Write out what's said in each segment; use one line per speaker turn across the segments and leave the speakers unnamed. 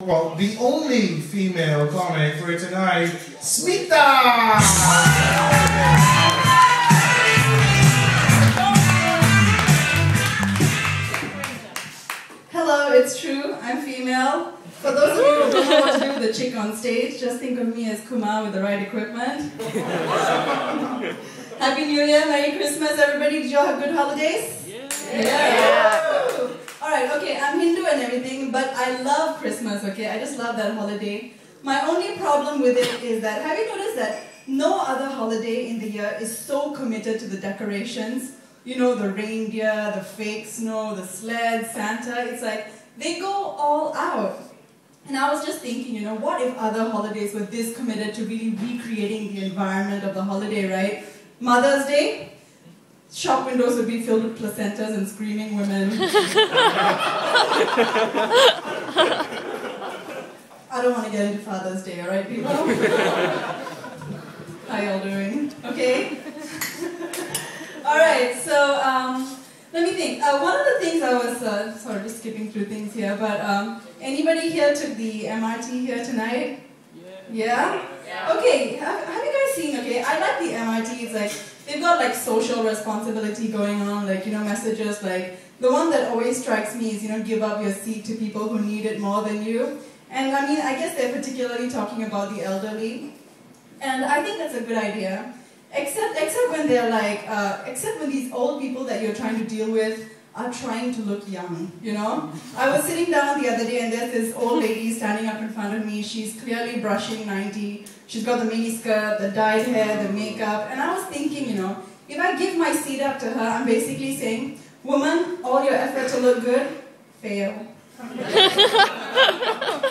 Well, the only female comic for tonight, Smita!
Hello, it's true, I'm female. For those of you who don't know what to do with the chick on stage, just think of me as Kumar with the right equipment. Happy New Year, Merry Christmas, everybody. Did you all have good holidays? Yeah. Alright, okay, I'm Hindu and everything, but I love Christmas, okay? I just love that holiday. My only problem with it is that, have you noticed that no other holiday in the year is so committed to the decorations? You know, the reindeer, the fake snow, the sled, Santa, it's like, they go all out. And I was just thinking, you know, what if other holidays were this committed to really recreating the environment of the holiday, right? Mother's Day? Shop windows would be filled with placentas and screaming women. I don't want to get into Father's Day, alright people? How y'all doing? Okay? Alright, so let me think. One of the things I was, sorry, just skipping through things here, but anybody here took the MRT here tonight? Yeah? Okay, have you guys seen, okay, I like the MRT, it's like, they've got like social responsibility going on, like, you know, messages like, the one that always strikes me is, you know, give up your seat to people who need it more than you. And I mean, I guess they're particularly talking about the elderly. And I think that's a good idea. Except when they're like, except when these old people that you're trying to deal with are trying to look young, you know? I was sitting down the other day and there's this old lady standing up in front of me. She's clearly brushing 90. She's got the mini skirt, the dyed hair, the makeup. And I was thinking, you know, if I give my seat up to her, I'm basically saying, woman, all your effort to look good, fail. I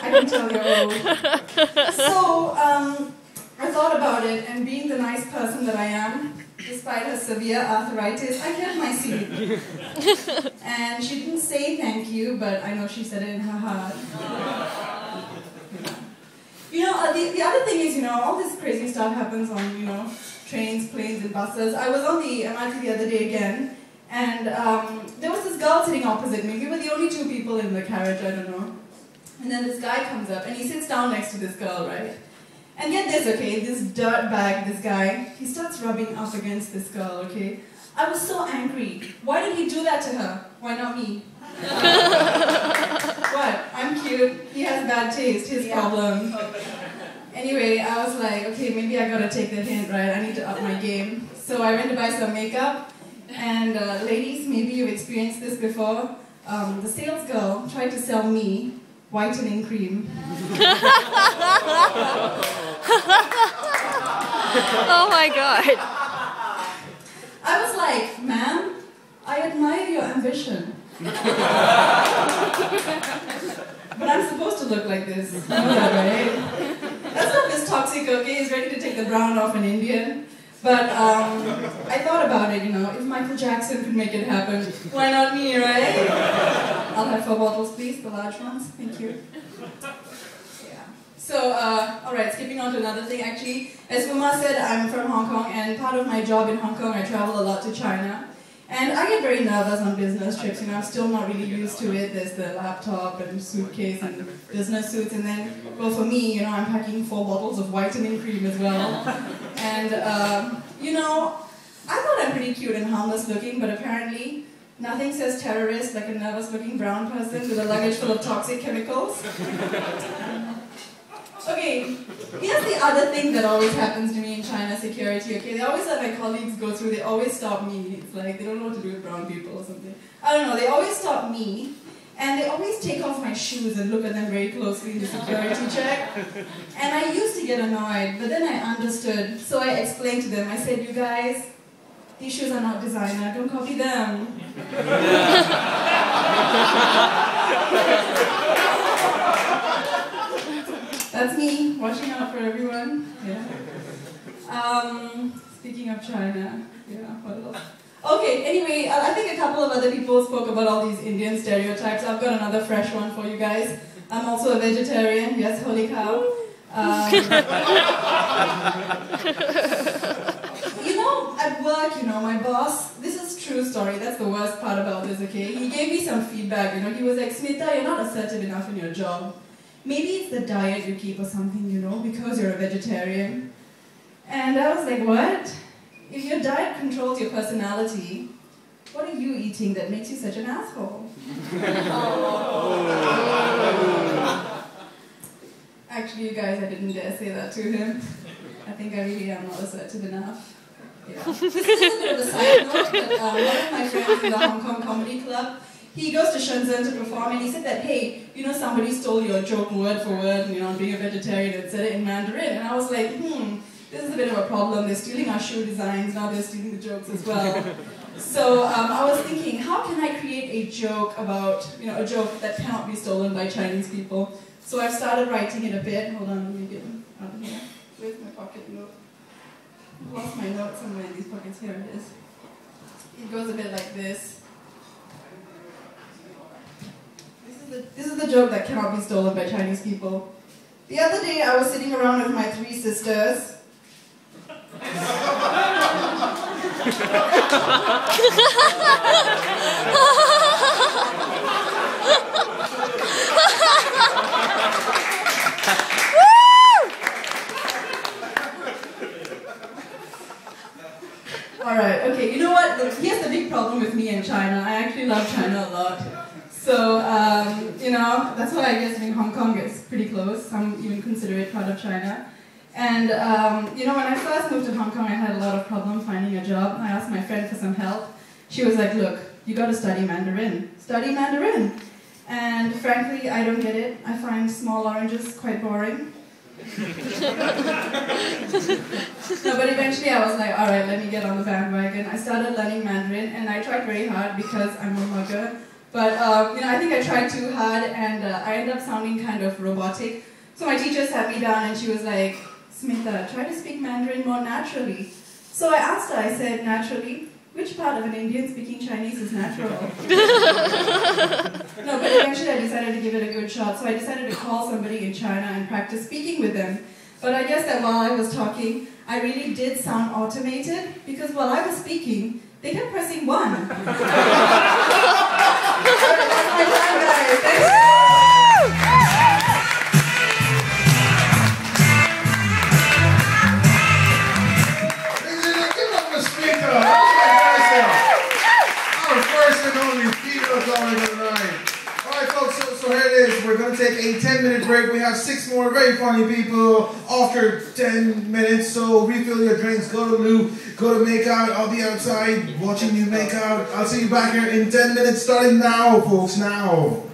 can tell you're old. So, I thought about it, and being the nice person that I am, despite her severe arthritis, I kept my seat. And she didn't say thank you, but I know she said it in her heart. You know, the other thing is, you know, all this crazy stuff happens on, you know, trains, planes, and buses. I was on the MRT the other day again, and there was this girl sitting opposite me. We were the only two people in the carriage, I don't know. And then this guy comes up, and he sits down next to this girl, right? And get this, okay, this dirtbag, this guy, he starts rubbing up against this girl, okay? I was so angry. Why did he do that to her? Why not me? What? I'm cute. He has bad taste. His problem. Anyway, I was like, okay, maybe I gotta take the hint, right? I need to up my game. So I went to buy some makeup. And ladies, maybe you've experienced this before. The sales girl tried to sell me whitening cream.
Oh my god.
I was like, ma'am, I admire your ambition. But I'm supposed to look like this. You know that, right? That's not this toxic, okay? He's ready to take the brown off an Indian. But I thought about it, you know, if Michael Jackson could make it happen, why not me, right? I'll have 4 bottles, please, the large ones. Thank you. Yeah. So, alright, skipping on to another thing, actually. As Uma said, I'm from Hong Kong, and part of my job in Hong Kong, I travel a lot to China. And I get very nervous on business trips, you know, I'm still not really used to it. There's the laptop and suitcase and business suits, and then, well, for me, you know, I'm packing 4 bottles of whitening cream as well. And, you know, I thought I'm pretty cute and harmless looking, but apparently nothing says terrorist like a nervous looking brown person with a luggage full of toxic chemicals. Okay, here's the other thing that always happens to me in China security, okay? They always let my colleagues go through, they always stop me. It's like they don't know what to do with brown people or something. I don't know, they always stop me, and they always take off my shoes and look at them very closely in the security check. And I used to get annoyed, but then I understood, so I explained to them, I said, you guys, these shoes are not designer, don't copy them. That's me, watching out for everyone. Yeah. Speaking of China, yeah, what else? Okay, anyway, I think a couple of other people spoke about all these Indian stereotypes. I've got another fresh one for you guys. I'm also a vegetarian, yes, holy cow. You know, at work, you know, my boss, this is true story, that's the worst part about this, okay? He gave me some feedback, you know, he was like, Smita, you're not assertive enough in your job. maybe it's the diet you keep or something, you know, because you're a vegetarian. And I was like, what? If your diet controls your personality, what are you eating that makes you such an asshole? Actually, you guys, I didn't dare say that to him. I think I really am not assertive enough. Yeah. This is a little bit of a side note, but one of my friends in the Hong Kong Comedy Club, he goes to Shenzhen to perform, and he said that, hey, you know, somebody stole your joke word for word, you know, being a vegetarian, and said it in Mandarin. And I was like, this is a bit of a problem. They're stealing our shoe designs, now they're stealing the jokes as well. So I was thinking, how can I create a joke about, you know, a joke that cannot be stolen by Chinese people? So I've started writing it a bit. Hold on, let me get it out here. Where's my pocket note? I lost my note somewhere in these pockets. Here it is. It goes a bit like this. This is the joke that cannot be stolen by Chinese people. The other day I was sitting around with my 3 sisters. Alright, okay, you know what? Here's the big problem with me and China. I actually love China a lot. So, you know, that's why I guess being Hong Kong is pretty close. Some even consider it part of China. And, you know, when I first moved to Hong Kong, I had a lot of problems finding a job. I asked my friend for some help. She was like, look, you got to study Mandarin. Study Mandarin. And frankly, I don't get it. I find small oranges quite boring. No, but eventually I was like, alright, let me get on the bandwagon. I started learning Mandarin, and I tried very hard because I'm a mugger. But, you know, I think I tried too hard, and I ended up sounding kind of robotic. So my teacher sat me down, and she was like, Smitha, try to speak Mandarin more naturally. So I asked her, I said, naturally? Which part of an Indian speaking Chinese is natural? No, but eventually I decided to give it a good shot. So I decided to call somebody in China and practice speaking with them. But I guess that while I was talking, I really did sound automated, because while I was speaking, they kept pressing 1. That's my time, guys. Thanks.
So here it is. We're going to take a 10-minute break. We have 6 more very funny people after 10 minutes. So refill your drinks, go to loo, go to make out. I'll be outside watching you make out. I'll see you back here in 10 minutes starting now, folks, now.